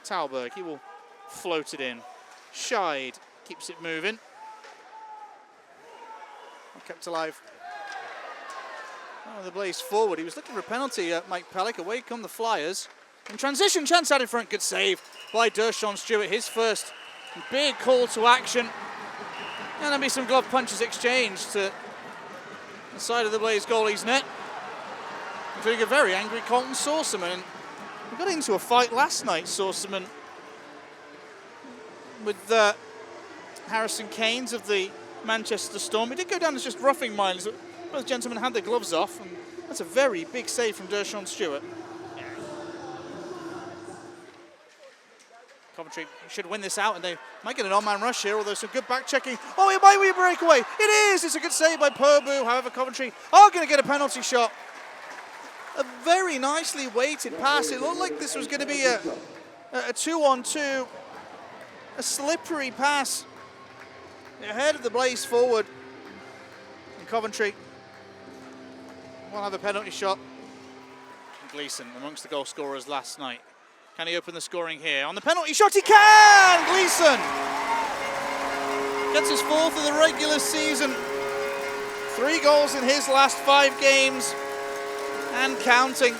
Talberg, he will float it in. Scheid keeps it moving. Kept alive. Oh, the Blaze forward. He was looking for a penalty, Mike Pellick. Away come the Flyers. In transition, chance out in front. Good save by Dershawn Stewart. His first big call to action. And there'll be some glove punches exchanged to the side of the Blaze goalie's net, including a very angry Colton Saucerman. We got into a fight last night, Saucerman, with Harrison Keynes of the Manchester Storm. He did go down as just roughing minors. Both gentlemen had their gloves off, and that's a very big save from Dershawn Stewart. Coventry should win this out, and they might get an on-man rush here, although some good back-checking. Oh, it might be a breakaway. It is! It's a good save by Purbu. However, Coventry are going to get a penalty shot. A very nicely weighted pass. It looked like this was going to be a 2-on-2, a slippery pass ahead of the Blaze forward. And Coventry will have a penalty shot. Gleeson amongst the goal scorers last night. Can he open the scoring here? On the penalty shot, he can! Gleeson gets his 4th of the regular season. 3 goals in his last 5 games and counting.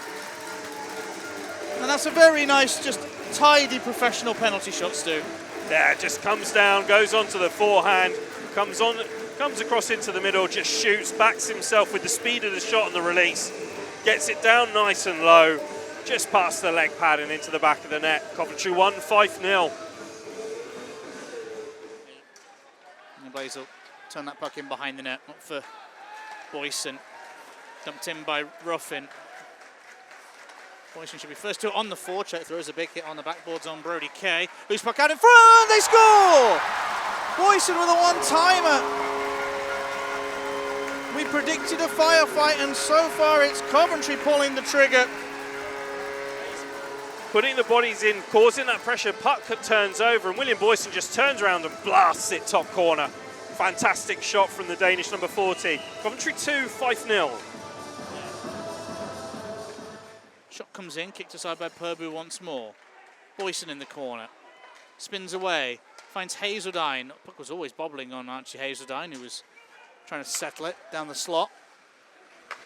And that's a very nice, just tidy professional penalty shot, Stu. Yeah, just comes down, goes onto the forehand, comes across into the middle, just shoots, backs himself with the speed of the shot and the release, gets it down nice and low, just past the leg pad and into the back of the net. Coventry won 5-0. And the Blaze will turn that puck in behind the net, not for Boyson. Dumped in by Ruffin. Boyson should be first to it on the forecheck, throws a big hit on the backboards on Brody Kay. Loose puck out in front, they score! Boyson with a one-timer. We predicted a firefight, and so far it's Coventry pulling the trigger. Putting the bodies in, causing that pressure, puck turns over, and William Boyson just turns around and blasts it top corner. Fantastic shot from the Danish number 40. Coventry 2, 5-0. Shot comes in, kicked aside by Purbu once more. Boyson in the corner, spins away, finds Hazeldine. Puck was always bobbling on Archie Hazeldine, who was trying to settle it down the slot.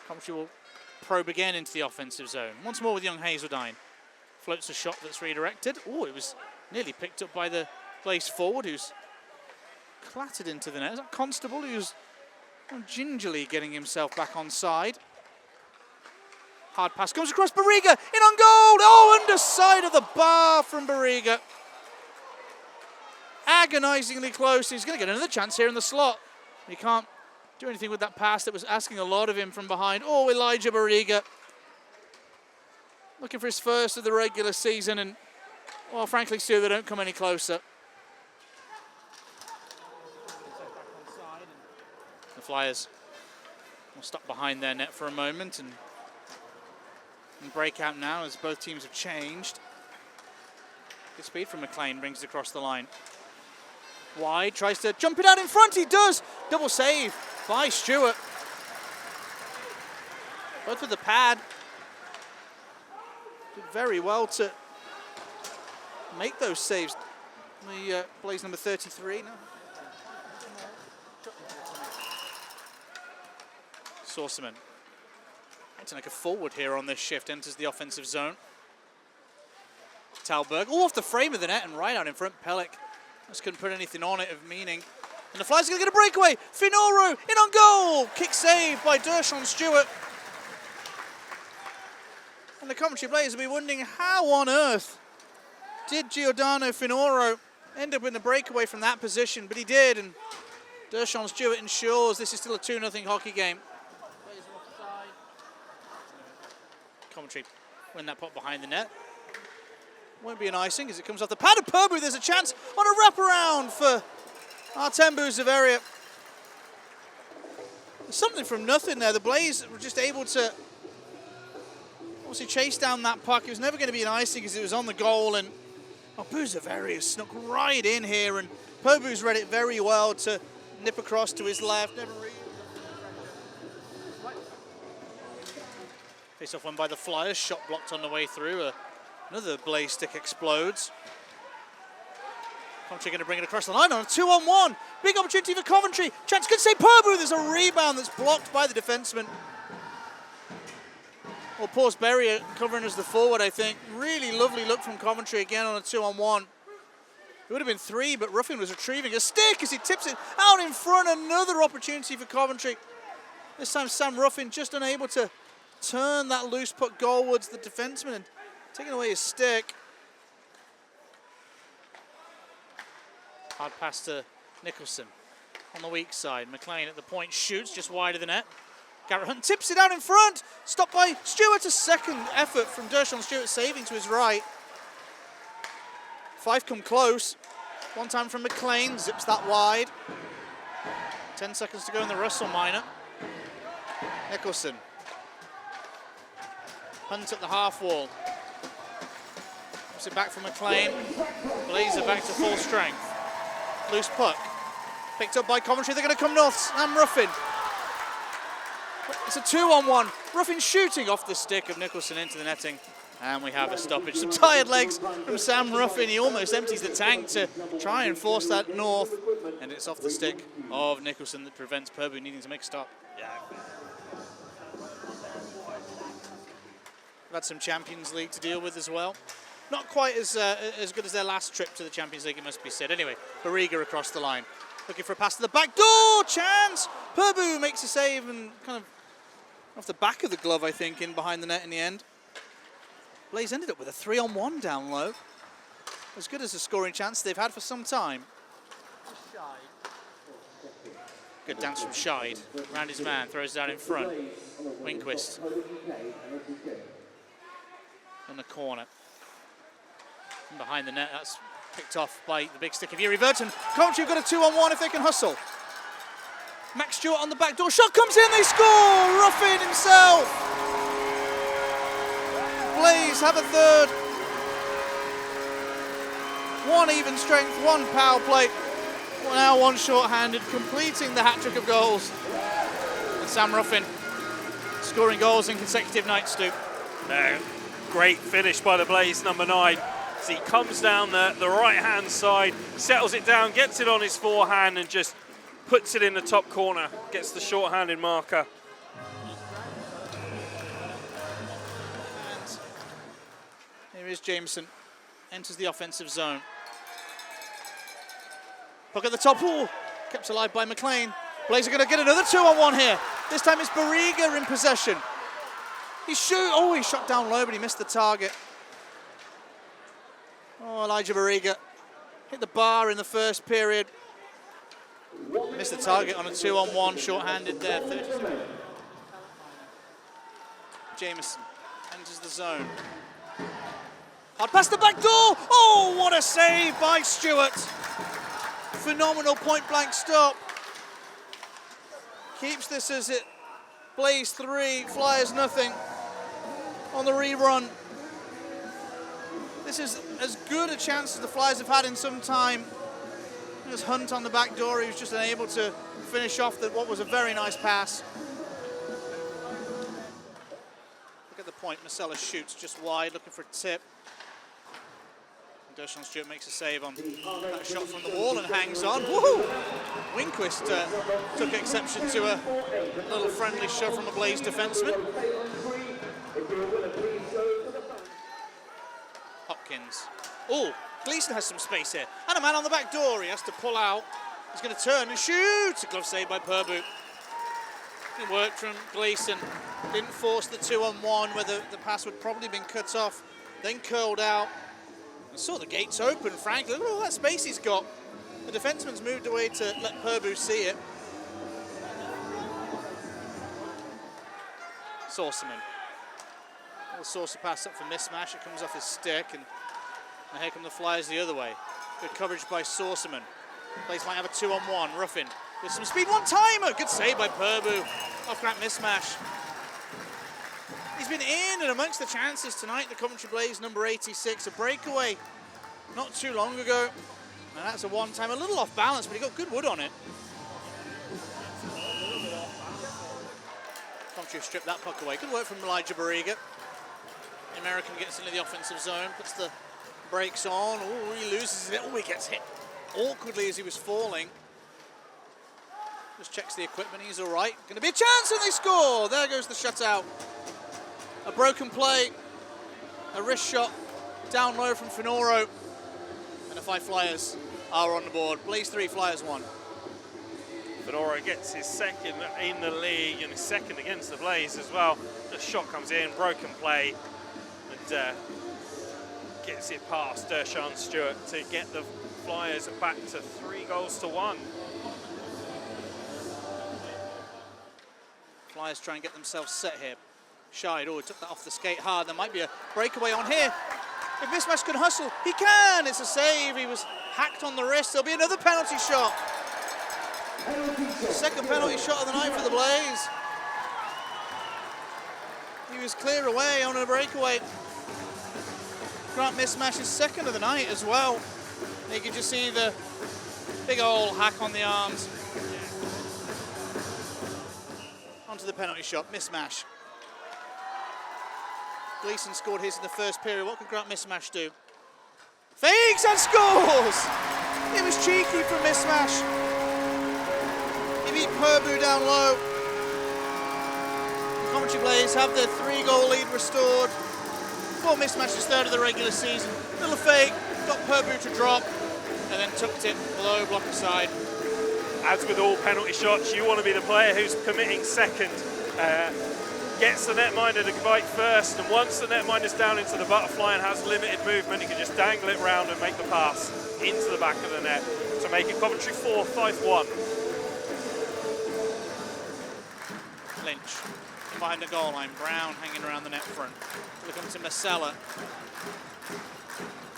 Coventry will probe again into the offensive zone. Once more with young Hazeldine. Floats a shot that's redirected. Oh, it was nearly picked up by the Blaze forward, who's clattered into the net. Is that Constable, who's gingerly getting himself back on side? Hard pass comes across Barriga, in on goal. Oh, underside of the bar from Barriga. Agonizingly close. He's going to get another chance here in the slot. He can't do anything with that pass that was asking a lot of him from behind. Oh, Elijah Barriga. Looking for his first of the regular season, and, well, frankly, Stu, they don't come any closer. The Flyers will stop behind their net for a moment and break out now as both teams have changed. Good speed from McLean, brings it across the line. Wide, tries to jump it out in front, he does! Double save by Stewart. Both with the pad. Did very well to make those saves. The Blaze number 33 now. Saucerman. To make a forward here on this shift, enters the offensive zone. Talberg, all off the frame of the net and right out in front. Pellick just couldn't put anything on it of meaning. And the Flyers are going to get a breakaway. Finoro in on goal. Kick save by Dershawn Stewart. And the Coventry Blaze will be wondering how on earth did Giordano Finoro end up in the breakaway from that position, but he did, and Dershawn Stewart ensures this is still a 2-0 hockey game. Coventry win that puck behind the net. Won't be an icing as it comes off the pad of Purbu. There's a chance on a wraparound for Artembu Zaveria. Something from nothing there. The Blaze were just able to obviously chase down that puck. It was never going to be an icing because it was on the goal, and Zaveria snuck right in here, and Purbu's read it very well to nip across to his left. Never really. Face off won by the Flyers, shot blocked on the way through. Another Blaze stick explodes. Coventry going to bring it across the line on a 2-on-1. Big opportunity for Coventry. Chance, good save, Purbu. There's a rebound that's blocked by the defenseman. Well, Paul's Berry covering as the forward, I think. Really lovely look from Coventry again on a 2-on-1. It would have been 3, but Ruffin was retrieving a stick as he tips it out in front. Another opportunity for Coventry. This time Sam Ruffin just unable to turn that loose puck goalwards the defenseman and taking away his stick. Hard pass to Nicholson on the weak side. McLean at the point shoots just wide of the net. Garrett Hunt tips it out in front. Stopped by Stewart. A second effort from Dershon Stewart saving to his right. Fife come close. One time from McLean. Zips that wide. 10 seconds to go in the Russell minor. Nicholson. Hunt at the half wall. Puts it back from McLean. Blazer back to full strength. Loose puck. Picked up by Coventry. They're going to come north. Sam Ruffin. It's a 2-on-1. Ruffin shooting off the stick of Nicholson into the netting. And we have a stoppage. Some tired legs from Sam Ruffin. He almost empties the tank to try and force that north. And it's off the stick of Nicholson that prevents Purbu needing to make a stop. Yeah. We've had some Champions League to deal with as well. Not quite as good as their last trip to the Champions League, it must be said. Anyway, Bariga across the line. Looking for a pass to the back door. Chance. Purbu makes a save and kind of off the back of the glove, I think, in behind the net in the end. Blaze ended up with a 3-on-1 down low. As good as a scoring chance they've had for some time. Good dance from Scheid. Round his man, throws it out in front. Winquist. In the corner. And behind the net, that's picked off by the big stick of Yuri Verton. Coventry have got a 2-on-1 if they can hustle. Max Stewart on the back door. Shot comes in, they score! Ruffin himself! Blaze have a third. One even strength, one power play. Well, now one short-handed, completing the hat-trick of goals. And Sam Ruffin scoring goals in consecutive nights, Stu. Great finish by the Blaze, number 9. As he comes down the right-hand side, settles it down, gets it on his forehand and just puts it in the top corner, gets the short-handed marker. And here is Jameson, enters the offensive zone. Puck at the top, ooh, kept alive by McLean. Blaze are going to get another 2-on-1 here. This time it's Bariga in possession. He shot down low, but he missed the target. Oh, Elijah Bariga hit the bar in the first period. Missed the target on a 2-on-1, short-handed there. Jameson enters the zone. Hard pass the back door. Oh, what a save by Stewart. Phenomenal point-blank stop. Keeps this as it Blaze 3, Flyers nothing on the rerun. This is as good a chance as the Flyers have had in some time. There's Hunt on the back door. He was just unable to finish off what was a very nice pass. Look at the point. Marcellus shoots just wide, looking for a tip. Dershon Stewart makes a save on that shot from the wall and hangs on. Woohoo! Winquist took exception to a little friendly shove from a Blaze defenseman. Hopkins. Oh, Gleason has some space here. And a man on the back door. He has to pull out. He's going to turn and shoot. A glove save by Purbu. It worked from Gleason. Didn't force the 2-on-1 where the pass would probably been cut off. Then curled out. I saw the gates open, frankly. Look at all that space he's got. The defenseman's moved away to let Purbu see it. Saucerman. Little Saucer pass up for mismatch. It comes off his stick, and here come the Flyers the other way. Good coverage by Saucerman. Blaze might have a 2-on-1. Ruffin with some speed. One-timer. Good save by Purbu. Off-ramp mismatch. He's been in and amongst the chances tonight, the Coventry Blaze, number 86. A breakaway not too long ago. And that's a one-time, a little off balance, but he got good wood on it. Coventry have stripped that puck away. Good work from Elijah Bariga. The American gets into the offensive zone, puts the brakes on. Oh, he loses it. Oh, he gets hit awkwardly as he was falling. Just checks the equipment, he's all right. Going to be a chance, and they score! There goes the shutout. A broken play, a wrist shot down low from Finoro, and the Fife Flyers are on the board. Blaze 3, Flyers 1. Finoro gets his second in the league and his second against the Blaze as well. The shot comes in, broken play, and gets it past Dershawn Stewart to get the Flyers back to 3-1. Flyers try and get themselves set here. Shide, oh, he took that off the skate hard. There might be a breakaway on here. If Mismatch can hustle, he can! It's a save, he was hacked on the wrist. There'll be another penalty shot. Second penalty shot of the night for the Blaze. He was clear away on a breakaway. Grant Mismatch's second of the night as well. You can just see the big old hack on the arms. Onto the penalty shot, Mismatch. Gleason scored his in the first period. What could Grant Mismatch do? Fakes and scores! It was cheeky from Mismatch. He beat Purbu down low. The Coventry Blaze have their 3-goal lead restored. For Mismatch's third of the regular season. Little fake, got Purbu to drop, and then tucked it below, block aside. As with all penalty shots, you want to be the player who's committing second. Gets the netminder to bite first, and once the netminder's down into the butterfly and has limited movement, he can just dangle it round and make the pass into the back of the net to make it Coventry 4, Fife 1. Lynch behind the goal line, Brown hanging around the net front. Look up to Masella.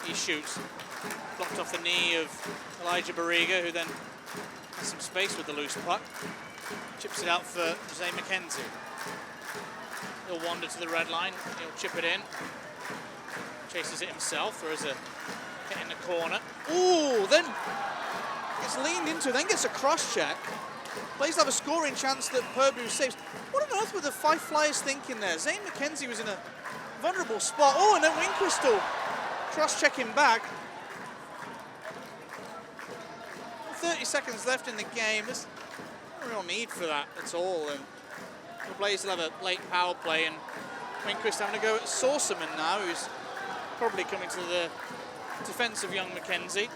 He shoots, blocked off the knee of Elijah Barriga, who then has some space with the loose puck. Chips it out for Jose McKenzie. He'll wander to the red line, he'll chip it in. Chases it himself, throws a hit in the corner. Ooh, then gets leaned into, then gets a cross check. Blaze have a scoring chance that Purbu saves. What on earth were the Fife Flyers thinking there? Zane McKenzie was in a vulnerable spot. Oh, and then Winquist cross-checking back. 30 seconds left in the game. There's no real need for that at all. And the Blaze will have a late power play, and Winquist having to go at Saucerman now, who's probably coming to the defence of young McKenzie.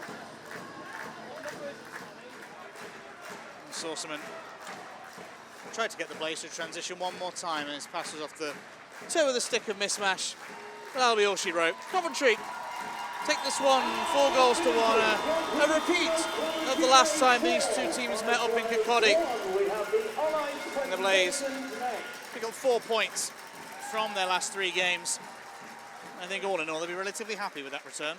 And Saucerman tried to get the Blaze to transition one more time, and his pass was off the toe of the stick of Mismatch. But that'll be all she wrote. Coventry take this one 4-1. A repeat of the last time these two teams met up in Kirkcaldy. And the Blaze pick up 4 points from their last 3 games. I think all in all, they'll be relatively happy with that return.